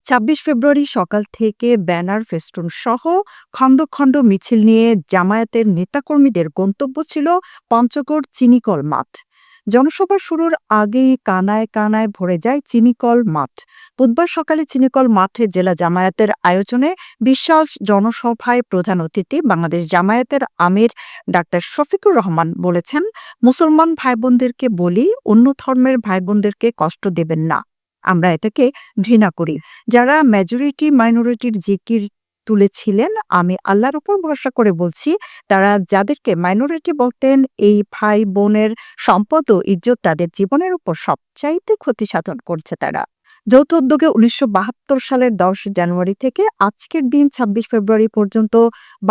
২৬ ফেব্রুয়ারি সকাল থেকে banner festoon সহ খণ্ড খণ্ড মিছিল নিয়ে জামায়াতের নেতাকর্মীদের গন্তব্য ছিল পঞ্চগড় চিনিকল মাঠ। জনসভা শুরুর আগেই কানায় কানায় ভরে যায় চিনিকল মাঠ। বুধবার সকালে চিনিকল মাঠে জেলা জামায়াতের আয়োজনে বিশাল জনসভায় প্রধান অতিথি বাংলাদেশ জামায়াতের আমির ডাক্তার শফিকুর রহমান বলেছেন, মুসলমান ভাইবোনদেরকে বলি, অন্য ধর্মের ভাইবোনদেরকে কষ্ট দেবেন না। আমরা এটাকে ঘৃণা করি। যারা মেজরিটি মাইনরিটির জিকির তুলেছিলেন, আমি আল্লাহর উপর ভরসা করে বলছি, তারা যাদেরকে মাইনরিটি বলতেন, এই ভাই বোনের সম্পদ ও ইজ্জত তাদের জীবনের উপর সবচাইতে ক্ষতি সাধন করছে তারা। যৌথ উদ্যোগে ১৯৭২ সালের ১০ জানুয়ারি থেকে আজকের দিন ২৬ ফেব্রুয়ারি পর্যন্ত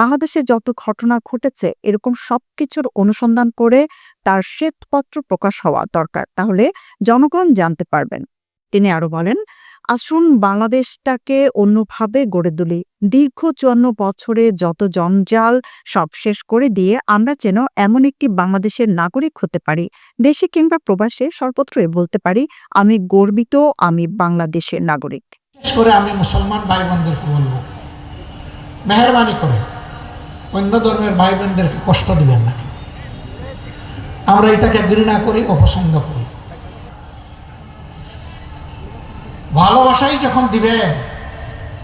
বাংলাদেশে যত ঘটনা ঘটেছে, এরকম সবকিছুর অনুসন্ধান করে তার শ্বেতপত্র প্রকাশ হওয়া দরকার, তাহলে জনগণ জানতে পারবেন। তিনি আরো বলেন, আসুন বাংলাদেশটাকে অন্যভাবে গড়ে তুলি। দীর্ঘ ৫৪ বছরে যত জঞ্জাল সব শেষ করে দিয়ে আমরা যেন এমন একটি বাংলাদেশের নাগরিক হতে পারি, দেশে কিংবা প্রবাসে সর্বত্রই বলতে পারি, আমি গর্বিত, আমি বাংলাদেশের নাগরিক। বিশেষ করে আমি মুসলমান ভাই বোনদেরকে বলবো, মেহরবানি করে অন্য ধর্মের ভাই বোনদেরকে কষ্ট দিবেন না। আমরা এটাকে ঘৃণা করি, অপছন্দ করি। ভালোবাসাই যখন দিবেন,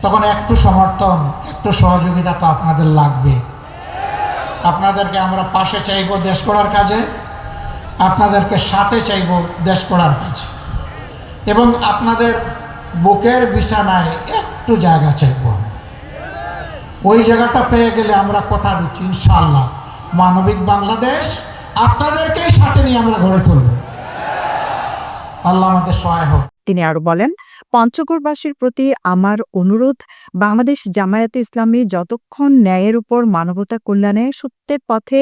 তখন একটু সমর্থন, একটু সহযোগিতা তো আপনাদের লাগবে। আপনাদেরকে আমরা পাশে চাইব দেশ গড়ার কাজে, আপনাদেরকে সাথে চাইব দেশ গড়ার কাজে, এবং আপনাদের বুকের বিছানায় একটু জায়গা চাইব। ওই জায়গাটা পেয়ে গেলে আমরা কথা দিচ্ছি, ইনশাআল্লাহ মানবিক বাংলাদেশ আপনাদেরকেই সাথে নিয়ে আমরা গড়ে তুলব। আল্লাহ আমাদের সহায় হোক। তিনি আরো বলেন, পঞ্চগড়বাসীর প্রতি আমার অনুরোধ, বাংলাদেশ জামায়াতে ইসলামী যতক্ষণ ন্যায়ের উপর মানবতা কল্যাণে সত্যের পথে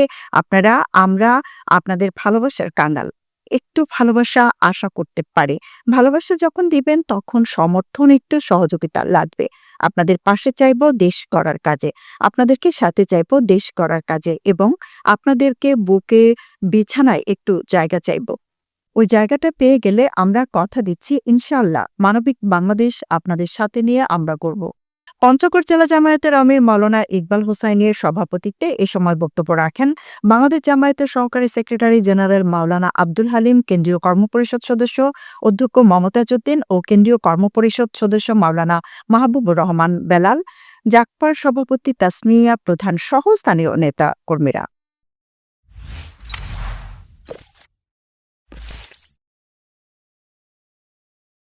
আমরা আপনাদের ভালোবাসার কাঙ্গাল। একটু ভালোবাসা আশা করতে পারে। ভালোবাসা যখন দিবেন তখন সমর্থন, একটু সহযোগিতা লাগবে। আপনাদের পাশে চাইব দেশ গড়ার কাজে, আপনাদেরকে সাথে চাইব দেশ গড়ার কাজে, এবং আপনাদেরকে বুকে বিছানায় একটু জায়গা চাইব। ওই জায়গাটা পেয়ে গেলে আমরা কথা দিচ্ছি, ইনশাআল্লাহ মানবিক বাংলাদেশ আপনাদের সাথে নিয়ে আমরা গড়ব। পঞ্চগড় জেলা জামায়াতের আমির মাওলানা ইকবাল হোসাইনের সভাপতিত্বে এ সময় বক্তব্য রাখেন বাংলাদেশ জামায়াতের সহকারী সেক্রেটারি জেনারেল মাওলানা আব্দুল হালিম, কেন্দ্রীয় কর্মপরিষদ সদস্য অধ্যক্ষ মমতাজ উদ্দিন ও কেন্দ্রীয় কর্মপরিষদ সদস্য মাওলানা মাহবুবুর রহমান বেলাল, জাকপার সভাপতি তাসমিয়া প্রধান সহ স্থানীয় নেতা কর্মীরা।